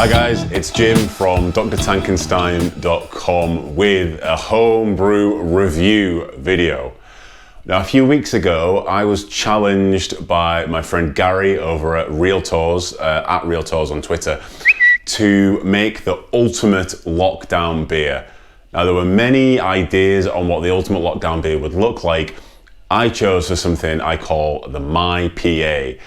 Hi guys, it's Jim from drtankenstein.com with a homebrew review video. Now a few weeks ago I was challenged by my friend Gary over at Realtors, at Realtors on Twitter, to make the ultimate lockdown beer. Now there were many ideas on what the ultimate lockdown beer would look like. I chose for something I call the MyPA,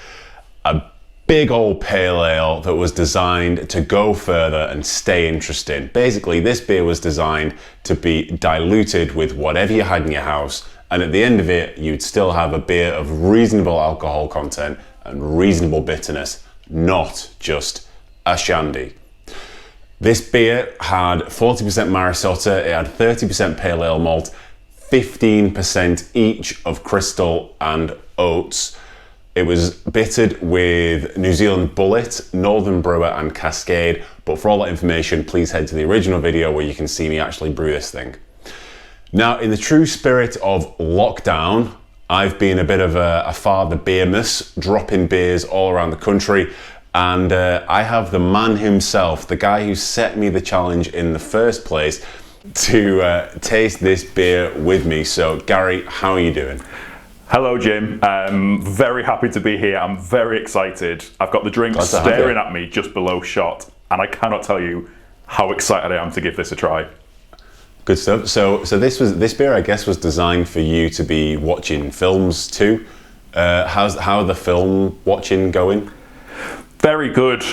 a big old pale ale that was designed to go further and stay interesting. Basically, this beer was designed to be diluted with whatever you had in your house, and at the end of it, you'd still have a beer of reasonable alcohol content and reasonable bitterness, not just a shandy. This beer had 40% Marisota, it had 30% pale ale malt, 15% each of crystal and oats. It was bittered with New Zealand Bullet, Northern Brewer and Cascade, but for all that information, please head to the original video where you can see me actually brew this thing. Now, in the true spirit of lockdown, I've been a bit of a father beermas, dropping beers all around the country, and I have the man himself, the guy who set me the challenge in the first place, to taste this beer with me. So, Gary, how are you doing? Hello, Jim. Very happy to be here. I'm very excited. I've got the drink staring at me just below shot, and I cannot tell you how excited I am to give this a try. Good stuff. So this beer, I guess, was designed for you to be watching films too. How are the film watching going? Very good.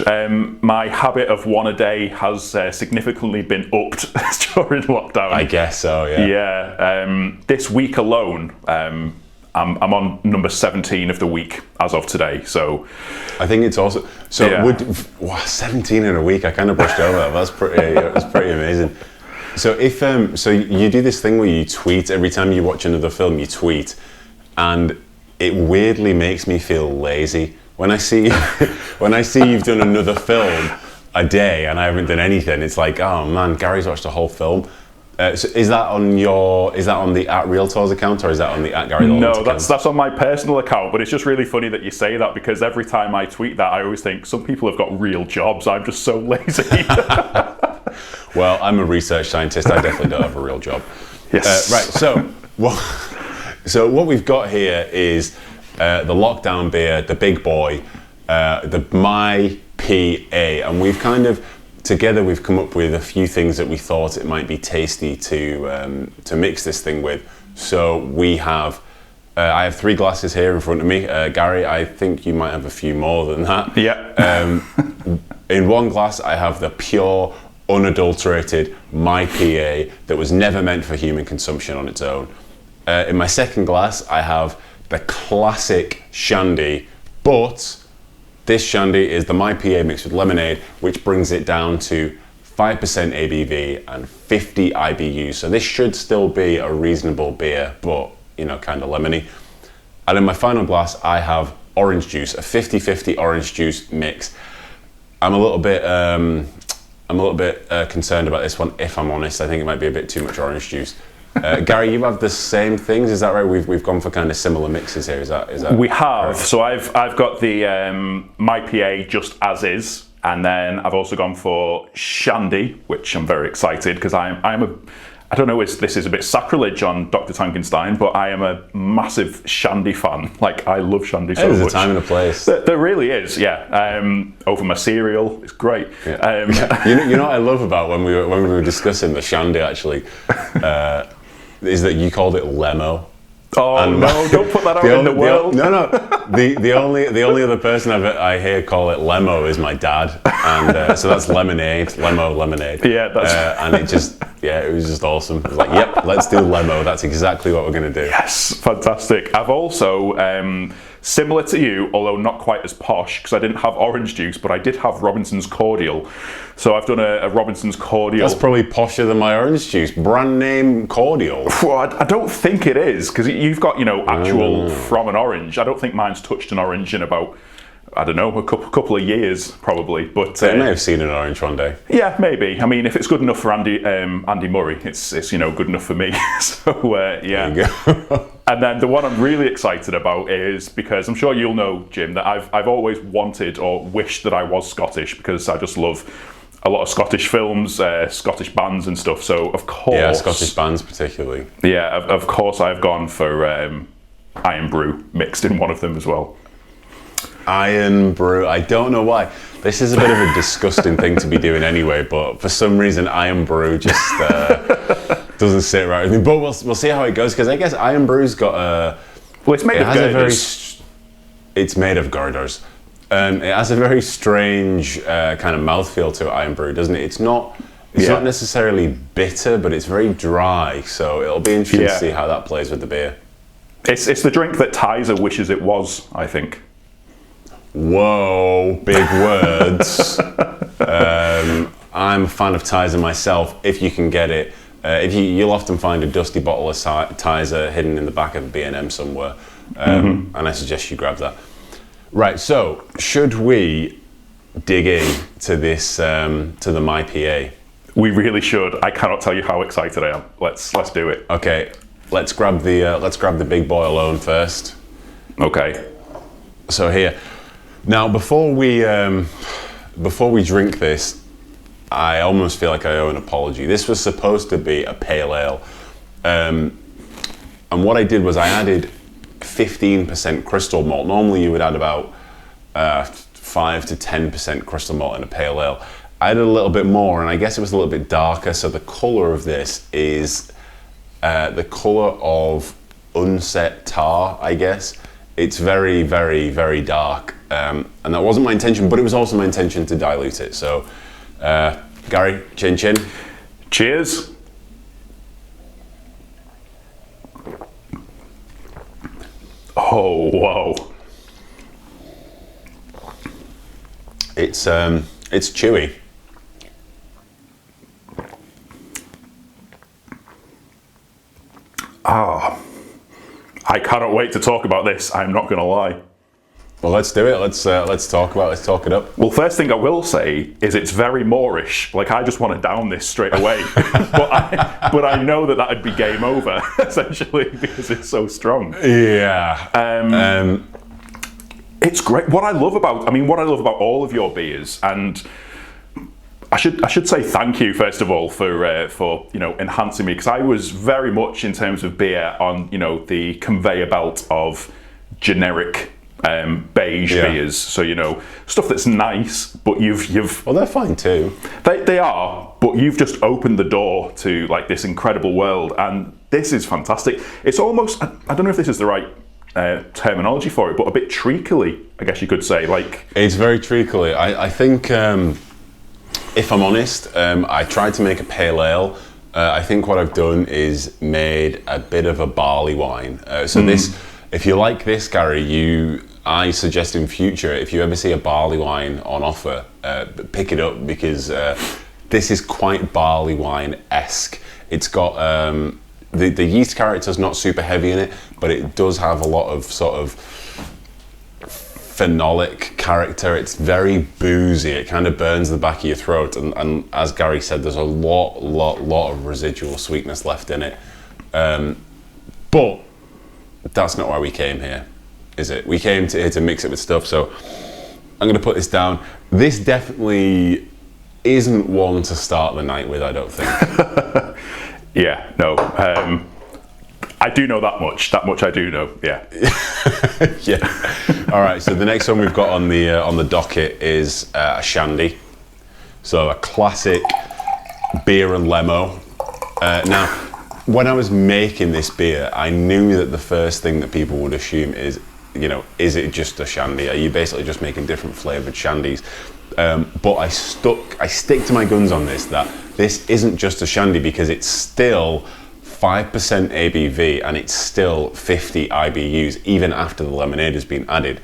My habit of one a day has significantly been upped during lockdown. I guess so, yeah. Yeah. This week alone, I'm on number 17 of the week as of today. So I think it's also 17 in a week. I kind of brushed over that. That's pretty amazing. So if so you do this thing where you tweet every time you watch another film, you tweet, and it weirdly makes me feel lazy when I see you've done another film a day and I haven't done anything. It's like, oh man, Gary's watched a whole film. So is that on the at Realtors account, or is that on the at Gary Lawrence account? No, that's on my personal account, but it's just really funny that you say that, because every time I tweet that, I always think some people have got real jobs. I'm just so lazy. Well, I'm a research scientist. I definitely don't have a real job. Yes. Right. So what we've got here is the lockdown beer, the big boy, the MyPA, and we've kind of together we've come up with a few things that we thought it might be tasty to mix this thing with. So we have, I have 3 glasses here in front of me. Gary, I think you might have a few more than that. Yeah. In one glass, I have the pure, unadulterated MyPA that was never meant for human consumption on its own. In my second glass, I have the classic shandy, but this shandy is the MyPA mixed with lemonade, which brings it down to 5% ABV and 50 IBUs. So this should still be a reasonable beer, but kind of lemony. And in my final glass, I have orange juice, a 50-50 orange juice mix. I'm a little bit concerned about this one, if I'm honest. I think it might be a bit too much orange juice. Gary, you have the same things, is that right? We've gone for kind of similar mixes here. Is that we have. Right? So I've got the MyPA just as is, and then I've also gone for shandy, which I'm very excited because I don't know if this is a bit sacrilege on Dr. Tankenstein, but I am a massive shandy fan. Like, I love shandy so much. There's a time and a place. There really is, yeah. Over my cereal, it's great. Yeah. You know what I love about when we were discussing the shandy actually, is that you called it Lemo. Oh, and no, don't put that out in the world. The only other person I hear call it Lemo is my dad, and so that's lemonade. Yeah, that's and it was just awesome. It was like, yep, let's do Lemo. That's exactly what we're going to do. Yes, fantastic. I've also, similar to you, although not quite as posh, because I didn't have orange juice, but I did have Robinson's Cordial. So I've done a Robinson's Cordial. That's probably posher than my orange juice. Brand name Cordial. Well, I don't think it is, because you've got, actual from an orange. I don't think mine's touched an orange in about I don't know, a couple of years probably. But They may have seen an orange one day. yeah, maybe. I mean, if it's good enough for Andy Murray, it's good enough for me. So yeah. There you go. And then the one I'm really excited about is because I'm sure you'll know, Jim, that I've always wanted or wished that I was Scottish because I just love a lot of Scottish films, Scottish bands and stuff. So of course, Yeah, Scottish bands particularly. Yeah, of course I've gone for Iron Brew mixed in one of them as well. Iron Brew. I don't know why. This is a bit of a disgusting thing to be doing anyway, but for some reason Iron Brew just doesn't sit right with me. But we'll see how it goes, because I guess Iron Brew's got a... Well, it's made of girders. It's made of girders. It has a very strange kind of mouthfeel to it, Iron Brew, doesn't it? It's not necessarily bitter, but it's very dry. So it'll be interesting to see how that plays with the beer. It's the drink that Tizer wishes it was, I think. Whoa, big words. I'm a fan of Tizer myself, if you can get it. You'll often find a dusty bottle of Tizer hidden in the back of a B&M somewhere. And I suggest you grab that. Right, so should we dig in to this, to the MyPA? We really should. I cannot tell you how excited I am. Let's do it. Okay, let's grab the big boy alone first. Okay. So here. Now, before we drink this, I almost feel like I owe an apology. This was supposed to be a pale ale, and what I did was I added 15% crystal malt. Normally, you would add about 5 to 10% crystal malt in a pale ale. I added a little bit more, and I guess it was a little bit darker. So the color of this is the color of unset tar, I guess. It's very, very, very dark. And that wasn't my intention, but it was also my intention to dilute it. So, Gary, chin chin. Cheers. Oh, whoa. It's chewy. Ah, I cannot wait to talk about this. I'm not going to lie. Well, let's do it. Let's talk it up. Well, first thing I will say is it's very Moorish. Like, I just want to down this straight away. but I know that would be game over, essentially, because it's so strong. Yeah. It's great. What I love about all of your beers, and I should say thank you first of all for enhancing me, because I was very much, in terms of beer, on the conveyor belt of generic beige beers. So stuff that's nice, but you've well, they're fine too. They are, but you've just opened the door to like this incredible world, and this is fantastic. It's almost, I don't know if this is the right terminology for it, but a bit treacly, I guess you could say. Like, it's very treacly. I think, if I'm honest, I tried to make a pale ale. I think what I've done is made a bit of a barley wine. This, if you like this, Gary, I suggest in future, if you ever see a barley wine on offer, pick it up, because this is quite barley wine-esque. It's got the yeast character's not super heavy in it, but it does have a lot of sort of phenolic character. It's very boozy. It kind of burns the back of your throat, and as Gary said, there's a lot of residual sweetness left in it. But that's not why we came here, is it? We came here to mix it with stuff, so I'm going to put this down. This definitely isn't one to start the night with, I don't think. Yeah, no. I do know that much. That much I do know. Yeah. Yeah. All right. So the next one we've got on the docket is a shandy. So a classic beer and lemo. Now, when I was making this beer, I knew that the first thing that people would assume is, is it just a shandy? Are you basically just making different flavored shandies? But I stick to my guns on this, that this isn't just a shandy, because it's still 5% ABV and it's still 50 IBUs even after the lemonade has been added.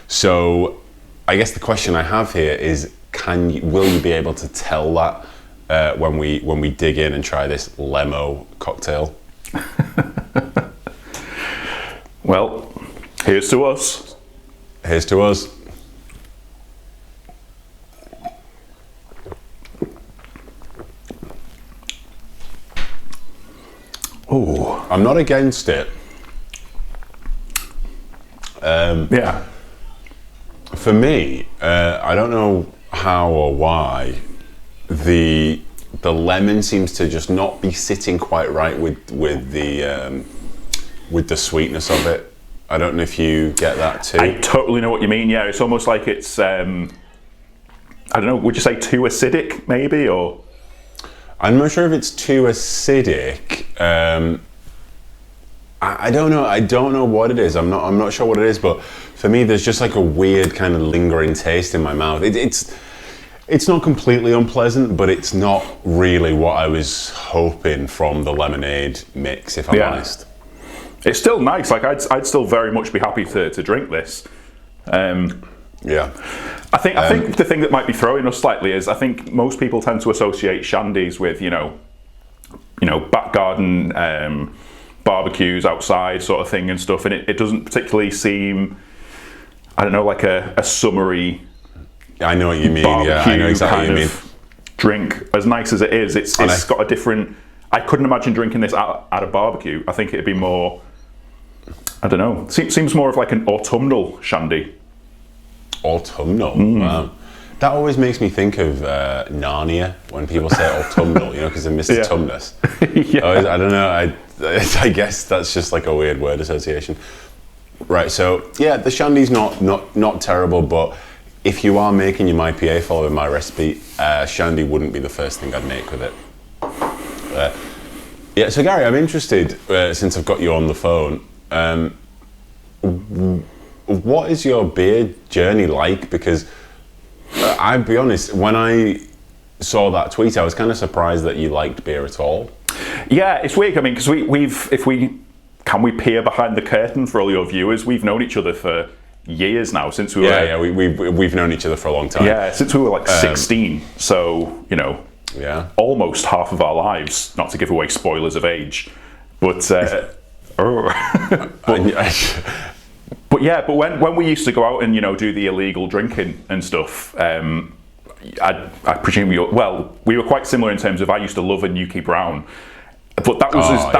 So I guess the question I have here is, will you be able to tell that when we dig in and try this lemo cocktail? Well, here's to us. Here's to us. Oh, I'm not against it. yeah. For me, I don't know how or why the lemon seems to just not be sitting quite right with the sweetness of it. I don't know if you get that too. I totally know what you mean. Yeah, it's almost like it's. I don't know. Would you say too acidic, maybe, or? I'm not sure if it's too acidic. I don't know. I don't know what it is. I'm not sure what it is. But for me, there's just like a weird kind of lingering taste in my mouth. It's not completely unpleasant, but it's not really what I was hoping from the lemonade mix, if I'm honest. It's still nice. Like I'd still very much be happy to drink this. Yeah. I think the thing that might be throwing us slightly is I think most people tend to associate shandies with back garden barbecues outside sort of thing and stuff, and it doesn't particularly seem, I don't know, like a summery. I know what you mean. Yeah, I know exactly what you mean. Drink, as nice as it is, it's got a different. I couldn't imagine drinking this at a barbecue. I think it'd be more. I don't know. Seems more of like an autumnal shandy. Autumnal. Wow. That always makes me think of Narnia when people say autumnal, because of Mr. Tumnus. I don't know. I guess that's just like a weird word association. Right. So yeah, the shandy's not terrible, but if you are making your MyPA following my recipe, shandy wouldn't be the first thing I'd make with it. So Gary, I'm interested, since I've got you on the phone, what is your beer journey like? Because I'll be honest, when I saw that tweet, I was kind of surprised that you liked beer at all. Yeah, it's weird. I mean, because can we peer behind the curtain for all your viewers? We've known each other for years now, since we were... we've known each other for a long time. Yeah, since we were like 16, so, almost half of our lives, not to give away spoilers of age, but... but when we used to go out and do the illegal drinking and stuff, I presume we were quite similar in terms of I used to love a Nuki Brown, but that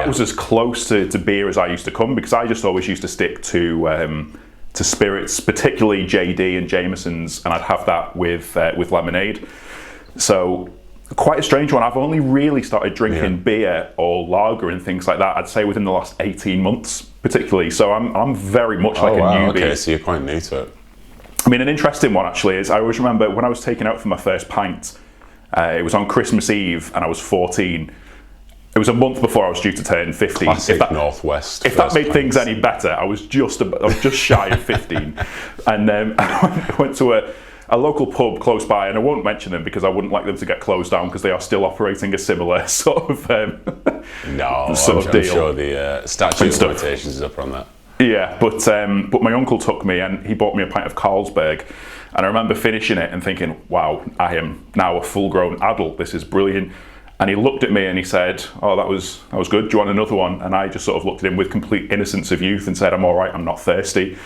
was as close to beer as I used to come, because I just always used to stick to spirits, particularly JD and Jameson's, and I'd have that with lemonade. So quite a strange one. I've only really started drinking beer or lager and things like that, I'd say within the last 18 months particularly. So I'm very much like a newbie. Okay, so you're quite new to it. I mean, an interesting one actually is I always remember when I was taken out for my first pint, it was on Christmas Eve and I was 14. It was a month before I was due to turn 15. Classic Northwest. If that made things any better, I was just shy of 15, and I went to a local pub close by, and I won't mention them because I wouldn't like them to get closed down because they are still operating a similar sort of deal. I'm sure the statute of limitations is up on that. Yeah, but my uncle took me and he bought me a pint of Carlsberg, and I remember finishing it and thinking, wow, I am now a full-grown adult. This is brilliant. And he looked at me and he said, oh, that was good. Do you want another one? And I just sort of looked at him with complete innocence of youth and said, I'm all right, I'm not thirsty.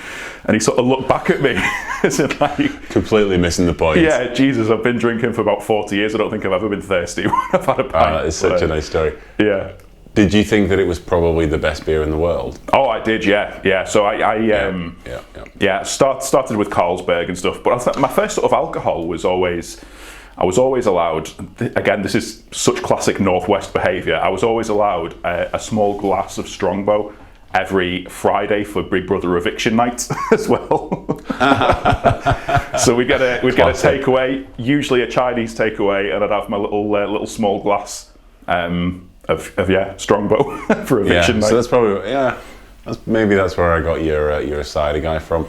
And he sort of looked back at me as in like... Completely missing the point. Yeah, Jesus, I've been drinking for about 40 years. I don't think I've ever been thirsty when I've had a pint. That is such a nice story. Yeah. Did you think that it was probably the best beer in the world? Oh, I did, yeah. So I started with Carlsberg and stuff. But I thought my first sort of alcohol was always... I was always allowed, again, this is such classic Northwest behaviour, I was always allowed a small glass of Strongbow every Friday for Big Brother eviction night as well. So we'd get a takeaway, usually a Chinese takeaway, and I'd have my little small glass of Strongbow for eviction night. So that's probably, maybe that's where I got your cider guy from.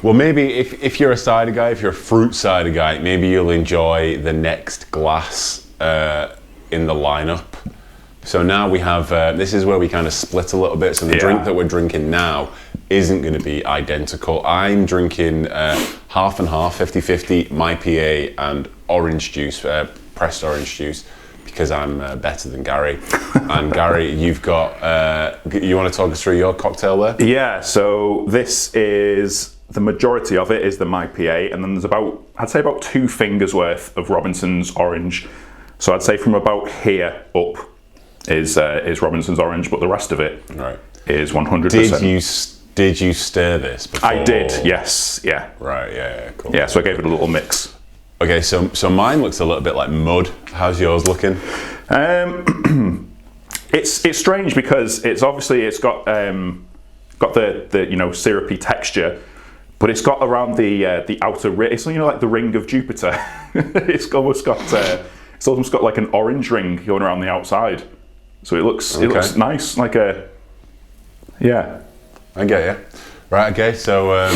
Well, maybe if you're a cider guy, if you're a fruit cider guy, maybe you'll enjoy the next glass in the lineup. So now we have, this is where we kind of split a little bit. So the drink that we're drinking now isn't going to be identical. I'm drinking half and half, 50-50, MyPA and orange juice, pressed orange juice, because I'm better than Gary. And Gary, you've got, you want to talk us through your cocktail there? Yeah, so this is... The majority of it is the MyPA, and then there's I'd say about 2 fingers worth of Robinson's orange. So I'd say from about here up is Robinson's Orange, but the rest of it Right. is 100%. Did you stir this before? I did, yes, yeah. Right, yeah, cool. Yeah, so I gave it a little mix. Okay, so mine looks a little bit like mud. How's yours looking? It's strange because it's got the syrupy texture, but it's got around the outer ring. It's like the ring of Jupiter. It's almost got like an orange ring going around the outside. So it looks nice, like a yeah. I get you. Right, okay, so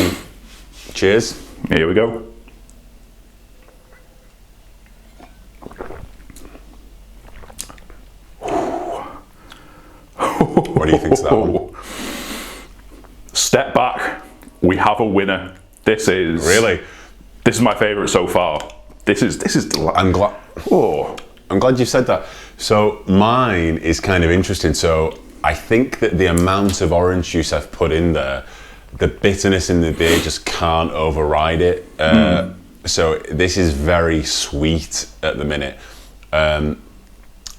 cheers. Here we go. What do you think of that one? Step back. We have a winner. This is my favourite so far. This is I'm glad. Oh, I'm glad you said that. So mine is kind of interesting. So I think that the amount of orange juice I've put in there, the bitterness in the beer just can't override it. So this is very sweet at the minute.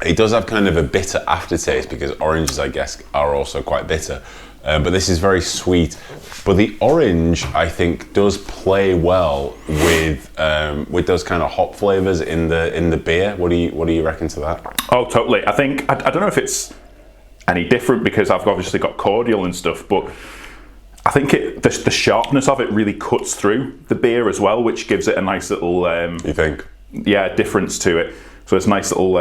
It does have kind of a bitter aftertaste because oranges, I guess, are also quite bitter. But this is very sweet. But the orange, I think, does play well with those kind of hop flavors in the beer. What do you reckon to that? Oh, totally. I think I don't know if it's any different because I've obviously got cordial and stuff, but I think the sharpness of it really cuts through the beer as well, which gives it a nice little you think? Yeah, difference to it. So it's nice little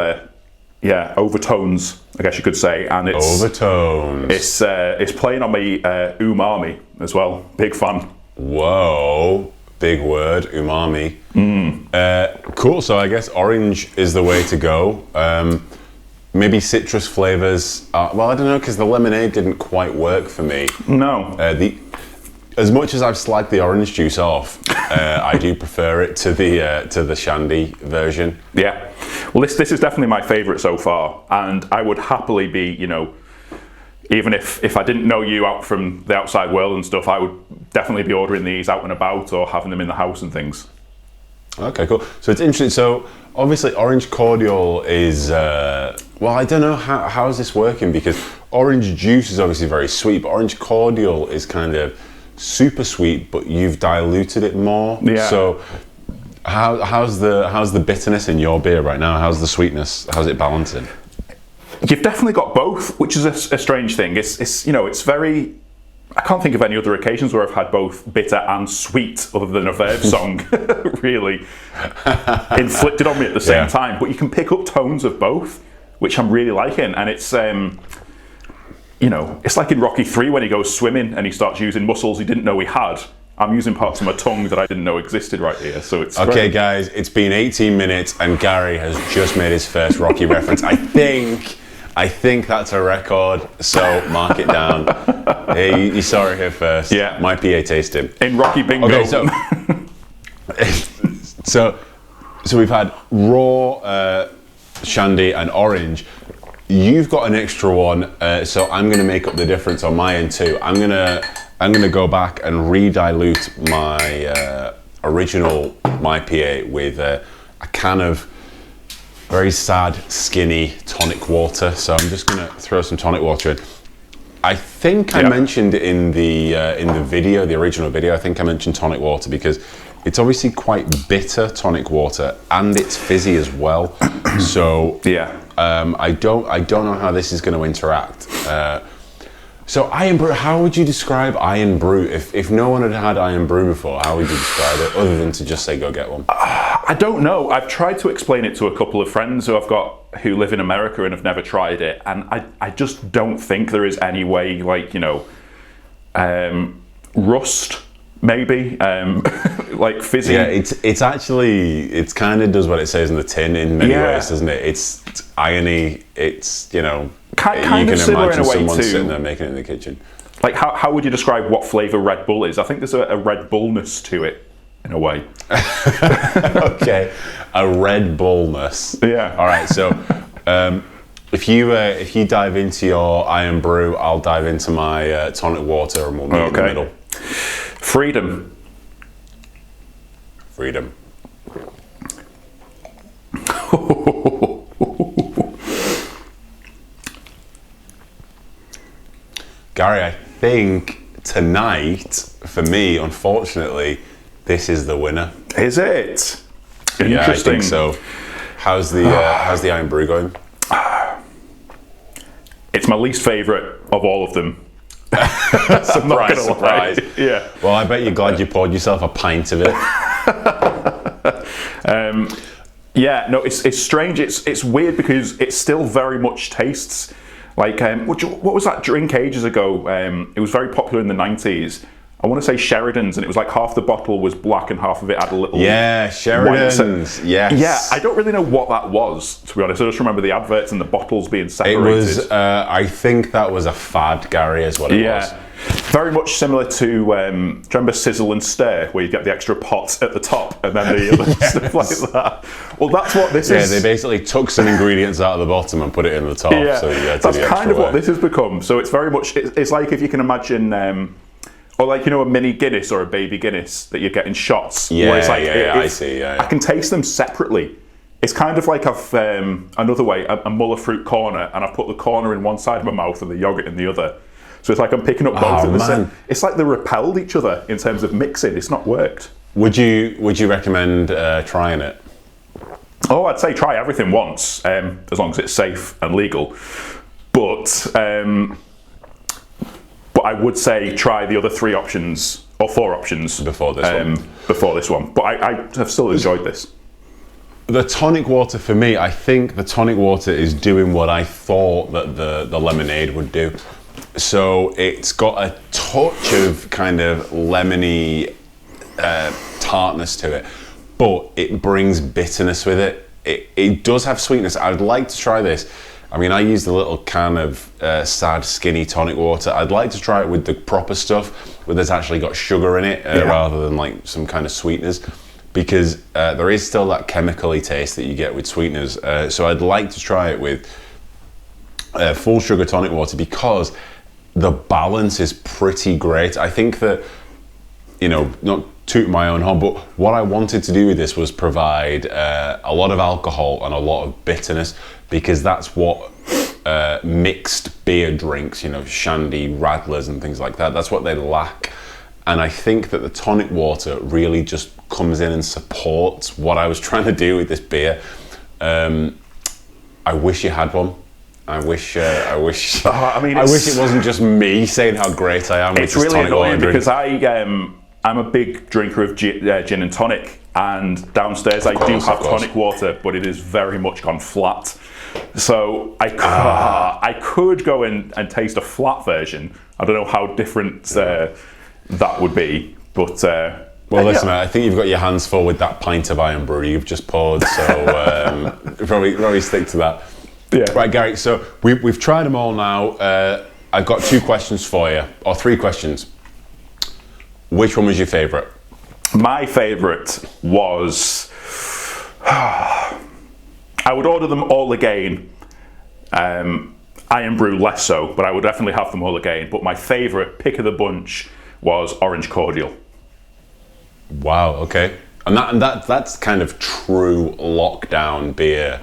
overtones, I guess you could say, and it's overtones. It's playing on my umami as well. Big fan. Whoa, big word, umami. Cool. So I guess orange is the way to go. Maybe citrus flavors. Well, I don't know because the lemonade didn't quite work for me. No. As much as I've slagged the orange juice off, I do prefer it to the shandy version. Yeah. Well, this is definitely my favourite so far, and I would happily be, even if I didn't know you out from the outside world and stuff, I would definitely be ordering these out and about or having them in the house and things. Okay, cool. So it's interesting. So obviously, orange cordial is well, I don't know how is this working because orange juice is obviously very sweet, but orange cordial is kind of super sweet, but you've diluted it more. Yeah. So how's the bitterness in your beer right now? How's the sweetness? How's it balancing? You've definitely got both, which is a strange thing. It's very. I can't think of any other occasions where I've had both bitter and sweet, other than a Verve song, really inflicted on me at the same time. But you can pick up tones of both, which I'm really liking, and it's. It's like in Rocky 3 when he goes swimming and he starts using muscles he didn't know he had. I'm using parts of my tongue that I didn't know existed right here, so it's okay, great. Guys. It's been 18 minutes and Gary has just made his first Rocky reference. I think that's a record. So mark it down. Hey, you saw it here first. Yeah, MyPA tasting in Rocky Bingo. Okay, so we've had raw, shandy, and orange. You've got an extra one, so I'm going to make up the difference on my end too. I'm gonna go back and re-dilute my original MyPA with a can of very sad, skinny tonic water. So I'm just gonna throw some tonic water in. I think I mentioned in the video, the original video, I think I mentioned tonic water because it's obviously quite bitter tonic water and it's fizzy as well. So yeah. I don't know how this is going to interact. So Iron Brew, how would you describe Iron Brew? If no one had Iron Brew before, how would you describe it other than to just say go get one? I don't know. I've tried to explain it to a couple of friends who who live in America and have never tried it, and I just don't think there is any way, rust maybe, like fizzy. Yeah, it's actually, it's kind of does what it says in the tin in many ways, doesn't it? It's irony. It's kind of similar in a way someone to sitting there making it in the kitchen. Like how would you describe what flavour Red Bull is? I think there's a Red Bullness to it in a way. Okay, a Red Bullness. Yeah. All right. So if you dive into your Iron Brew, I'll dive into my tonic water, and we'll meet in the middle. Freedom. Gary, I think tonight, for me, unfortunately, this is the winner. Is it? Interesting. Yeah, I think so. How's the Iron Brew going? It's my least favourite of all of them. Surprise. Yeah. Well, I bet you're glad you poured yourself a pint of it. Yeah, no, it's strange. It's weird because it still very much tastes like what was that drink ages ago? It was very popular in the 90s. I want to say Sheridan's, and it was like half the bottle was black and half of it had a little Sheridan's. Yes. Yeah, I don't really know what that was, to be honest. I just remember the adverts and the bottles being separated. It was. I think that was a fad, Gary, is what it was. Very much similar to, do you remember Sizzle and Stir, where you get the extra pot at the top and then the other stuff like that? Well, that's what this is. Yeah, they basically took some ingredients out of the bottom and put it in the top. Yeah, so that's kind of what this has become. So it's very much, it's like if you can imagine, or like, you know, a mini Guinness or a baby Guinness that you get in shots. Yeah, where it's like, I see. Yeah. I can taste them separately. It's kind of like I've, another way, a Muller fruit corner, and I've put the corner in one side of my mouth and the yogurt in the other. So it's like I'm picking up both at the same. It's like they repelled each other in terms of mixing. It's not worked. Would you recommend trying it? Oh, I'd say try everything once, as long as it's safe and legal. But I would say try the other 3 options or 4 options before this one. Before this one. But I have still enjoyed this. The tonic water for me, I think the tonic water is doing what I thought that the lemonade would do. So it's got a touch of kind of lemony tartness to it, but it brings bitterness with it. It does have sweetness. I'd like to try this. I mean, I used a little can of sad, skinny tonic water. I'd like to try it with the proper stuff, where there's actually got sugar in it, rather than like some kind of sweeteners, because there is still that chemically taste that you get with sweeteners. So I'd like to try it with full sugar tonic water, because the balance is pretty great. I think that, you know, not toot my own horn, but what I wanted to do with this was provide a lot of alcohol and a lot of bitterness, because that's what mixed beer drinks, you know, shandy, radlers and things like that, that's what they lack. And I think that the tonic water really just comes in and supports what I was trying to do with this beer. I wish you had one. I wish it wasn't just me saying how great I am. It's really annoying because I'm a big drinker of gin and tonic, and downstairs I do have tonic water, but it is very much gone flat. So I could go in and taste a flat version. I don't know how different that would be, but well, listen, mate, I think you've got your hands full with that pint of Iron Brew you've just poured, so probably stick to that. Yeah. Right, Gary, so we've tried them all now. I've got 2 questions for you, or 3 questions. Which one was your favourite? My favourite was... I would order them all again. Iron Brew less so, but I would definitely have them all again. But my favourite pick of the bunch was Orange Cordial. Wow, okay. And that's kind of true lockdown beer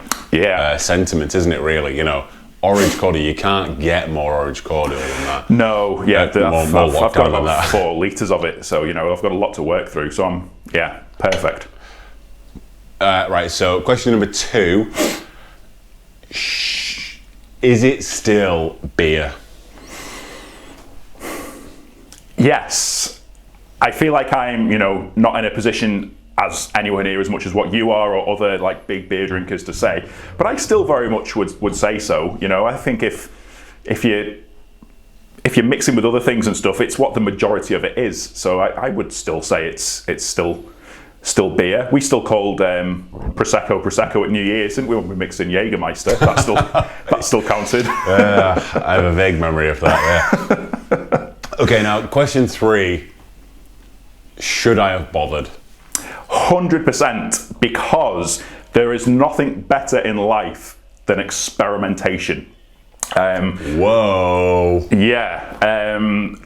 sentiment, isn't it, really? You know, Orange Cordial, you can't get more Orange Cordial than that. No, yeah, more I've got about that. 4 litres of it, so, you know, I've got a lot to work through, so perfect. Right, so question number 2. Is it still beer? Yes. I feel like I'm, you know, not in a position as anywhere near as much as what you are or other like big beer drinkers to say, but I still very much would say so. You know, I think if you're mixing with other things and stuff, it's what the majority of it is. So I would still say it's still beer. We still called prosecco at New Year's, didn't we, when we mixed in Jägermeister? That still counted. I have a vague memory of that. Yeah. Okay, now question 3. Should I have bothered? 100%, because there is nothing better in life than experimentation. Whoa. Yeah,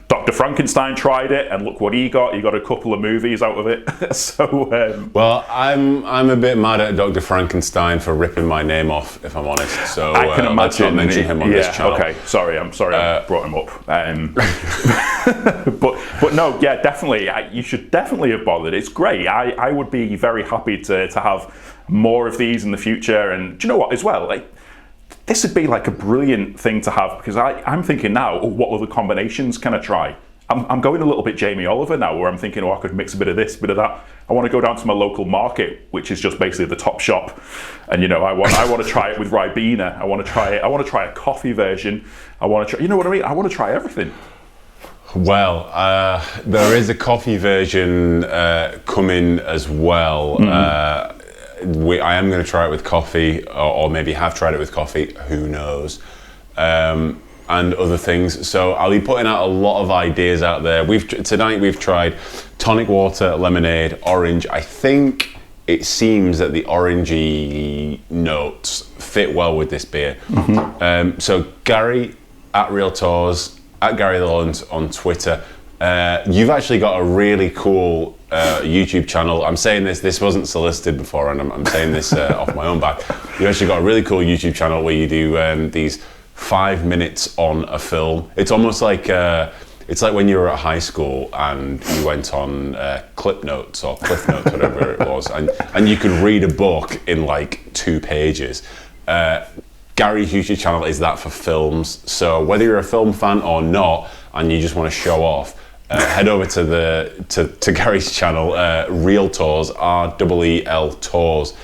Dr. Frankenstein tried it, and look what he got. He got a couple of movies out of it. So, well, I'm a bit mad at Dr. Frankenstein for ripping my name off, if I'm honest. So I can imagine. Let's not mention him on this channel. Okay, sorry. I brought him up. But no, yeah, definitely. You should definitely have bothered. It's great. I would be very happy to have more of these in the future. And do you know what? As well, like, this would be like a brilliant thing to have, because I'm thinking now, what other combinations can I try? I'm going a little bit Jamie Oliver now, where I'm thinking, I could mix a bit of this, a bit of that. I want to go down to my local market, which is just basically the top shop, and I want to try it with Ribena. I want to try it. I want to try a coffee version. I want to try. You know what I mean? I want to try everything. Well, there is a coffee version coming as well. I am going to try it with coffee, or maybe have tried it with coffee, who knows, and other things. So I'll be putting out a lot of ideas out there. Tonight we've tried tonic water, lemonade, orange. I think it seems that the orangey notes fit well with this beer. So Gary at Real Tours, at Gary the Lawrence on Twitter. You've actually got a really cool YouTube channel. I'm saying this wasn't solicited before, and I'm saying this off my own back. You've actually got a really cool YouTube channel where you do these 5 minutes on a film. It's almost like it's like when you were at high school and you went on Clip Notes or Cliff Notes, whatever it was, and you could read a book in like 2 pages. Gary's YouTube channel is that for films. So whether you're a film fan or not, and you just want to show off, head over to Gary's channel, Real Tours, REEL Tours,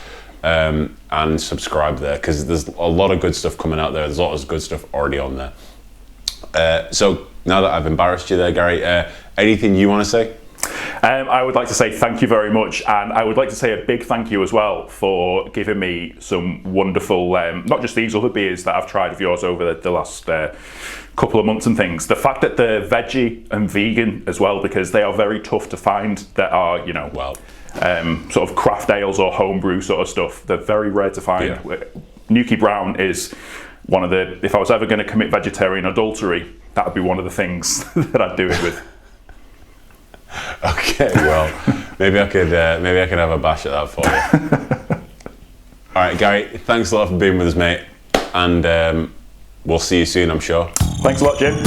and subscribe there, because there's a lot of good stuff coming out there. There's a lot of good stuff already on there. So now that I've embarrassed you there, Gary, anything you want to say? I would like to say thank you very much, and I would like to say a big thank you as well for giving me some wonderful, not just these other beers that I've tried of yours over the last couple of months and things. The fact that they're veggie and vegan as well, because they are very tough to find that are, sort of craft ales or homebrew sort of stuff. They're very rare to find. Yeah. Nuki Brown is one of the, if I was ever going to commit vegetarian adultery, that would be one of the things that I'd do it with. Okay, well, maybe I could have a bash at that for you. All right, Gary, thanks a lot for being with us, mate, and we'll see you soon, I'm sure. Thanks a lot, Jim.